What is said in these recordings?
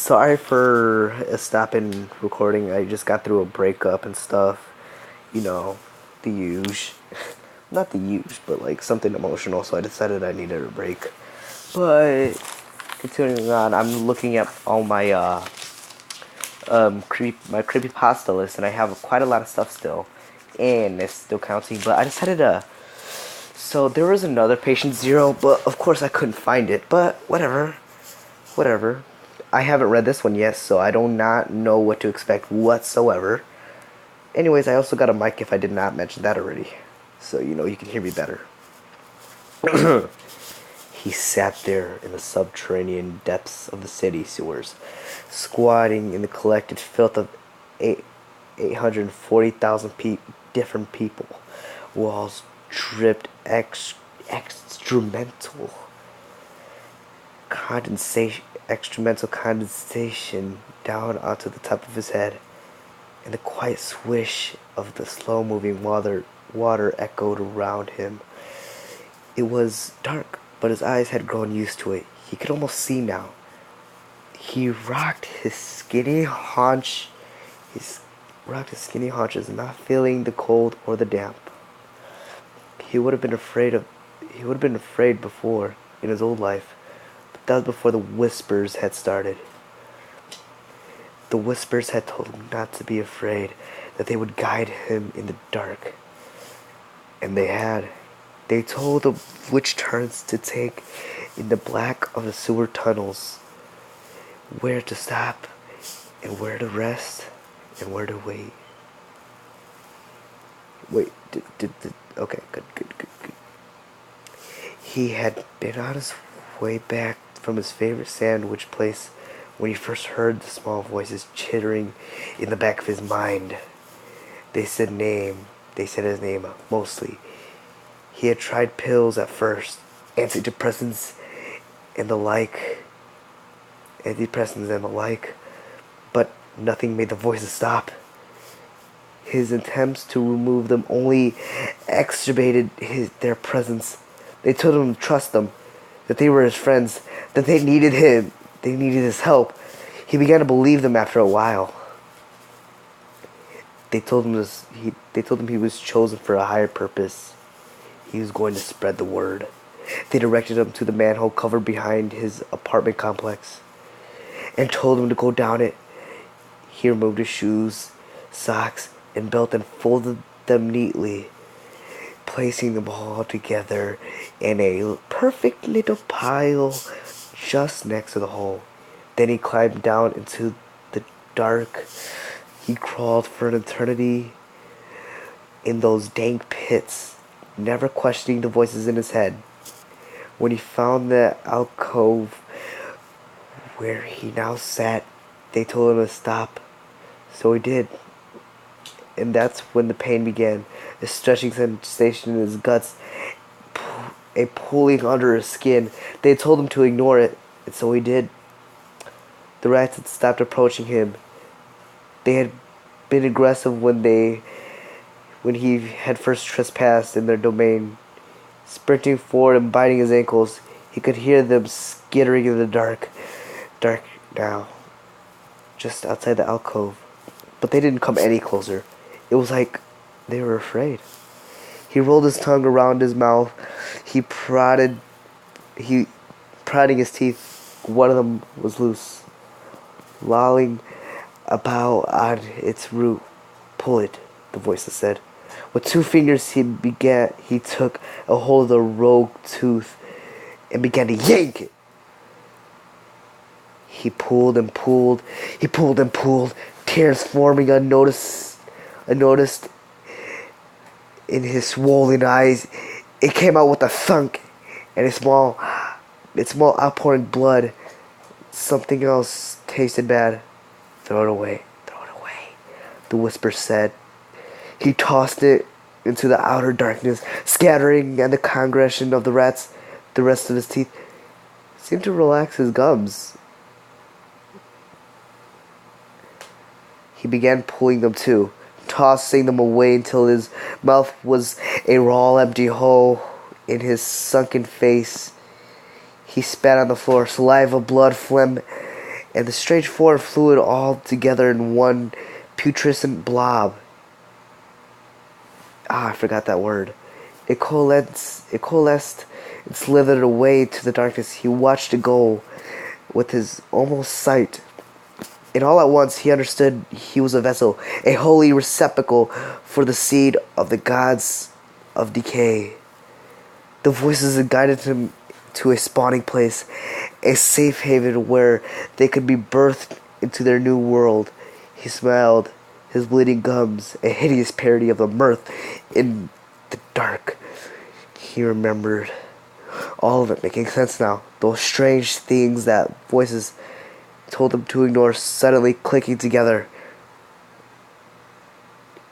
Sorry for stopping recording. I just got through a breakup and stuff. You know, the huge. Not the huge, but like something emotional, so I decided I needed a break. But continuing on, I'm looking at all my my creepypasta list, and I have quite a lot of stuff still, and it's still counting. But I decided to. So there was another Patient Zero, but of course I couldn't find it. But whatever. I haven't read this one yet, so I do not know what to expect whatsoever. Anyways, I also got a mic if I did not mention that already, so you can hear me better. He sat there in the subterranean depths of the city sewers, squatting in the collected filth of 840,000 different people. Walls dripped extrumental condensation down onto the top of his head, and the quiet swish of the slow-moving water echoed around him. It was dark, but his eyes had grown used to it. He could almost see now. He rocked his skinny haunches, not feeling the cold or the damp. He would have been afraid before in his old life, but that was before the whispers had started. The whispers had told him not to be afraid, that they would guide him in the dark. And they had. They told him which turns to take in the black of the sewer tunnels, where to stop, and where to rest, and where to wait. Okay, good. He had been on his way back from his favorite sandwich place when he first heard the small voices chittering in the back of his mind. They said his name, mostly. He had tried pills at first, antidepressants and the like, but nothing made the voices stop. His attempts to remove them only exacerbated their presence. They told him to trust them, that they were his friends, that they needed him, they needed his help. He began to believe them after a while. They told him he was chosen for a higher purpose. He was going to spread the word. They directed him to the manhole cover behind his apartment complex and told him to go down it. He removed his shoes, socks, and belt and folded them neatly, placing them all together in a perfect little pile just next to the hole. Then he climbed down into the dark. He crawled for an eternity in those dank pits, never questioning the voices in his head. When he found the alcove where he now sat, they told him to stop. So he did. And that's when the pain began. A stretching sensation in his guts, a pulling under his skin. They told him to ignore it, and so he did. The rats had stopped approaching him. They had been aggressive when he had first trespassed in their domain. Sprinting forward and biting his ankles, he could hear them skittering in the dark now, just outside the alcove. But they didn't come any closer. It was like they were afraid. He rolled his tongue around his mouth. Prodding his teeth. One of them was loose, lolling about on its root. Pull it, the voices said. With 2 fingers he took a hold of the rogue tooth and began to yank it. He pulled and pulled, tears forming unnoticed in his swollen eyes. It came out with a thunk and a small outpouring blood. Something else tasted bad. Throw it away, the whisper said. He tossed it into the outer darkness, scattering, and the congregation of the rats. The rest of his teeth seemed to relax his gums. He began pulling them too, tossing them away until his mouth was a raw, empty hole in his sunken face. He spat on the floor, saliva, blood, phlegm, and the strange foreign fluid all together in one putrescent blob. I forgot that word. It coalesced and slithered away to the darkness. He watched it go with his almost sight. And all at once he understood he was a vessel, a holy receptacle for the seed of the gods of decay. The voices had guided him to a spawning place, a safe haven where they could be birthed into their new world. He smiled, his bleeding gums a hideous parody of the mirth in the dark. He remembered all of it making sense now. Those strange things that voices told him to ignore suddenly clicking together.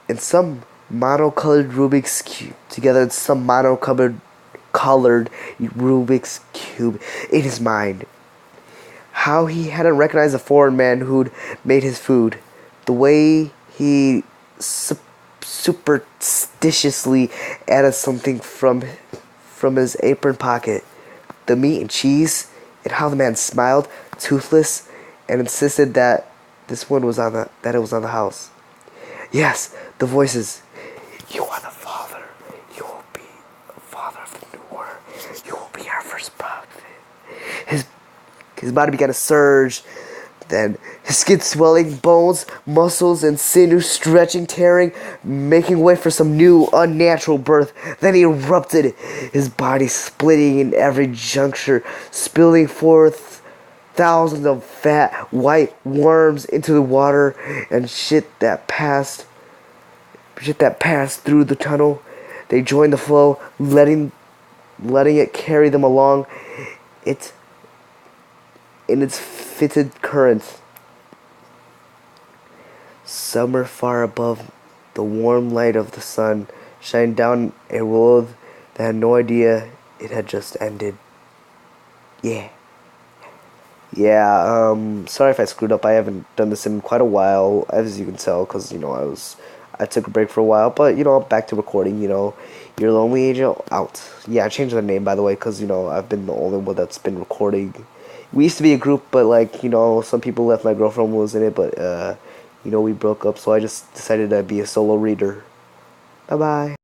In some mono-colored Rubik's Cube, together in some mono-colored Rubik's Cube in his mind. How he hadn't recognized the foreign man who'd made his food. The way he superstitiously added something from his apron pocket. The meat and cheese, and how the man smiled, toothless, and insisted that it was on the house. Yes, the voices. You are the father. You will be the father of the new world. You will be our first prophet. His body began to surge. Then his skin swelling, bones, muscles, and sinew stretching, tearing, making way for some new, unnatural birth. Then he erupted, his body splitting in every juncture, spilling forth thousands of fat, white worms into the water, and shit that passed through the tunnel. They joined the flow, letting it carry them along. In its fitted current. Somewhere far above, the warm light of the sun shined down a world that had no idea it had just ended. Yeah. Sorry if I screwed up. I haven't done this in quite a while, as you can tell, because, I took a break for a while, but, I'm back to recording, Your Lonely Angel out. Yeah, I changed the name, by the way, because, I've been the only one that's been recording. We used to be a group, but, some people left. My girlfriend was in it, but, we broke up, so I just decided to be a solo reader. Bye-bye.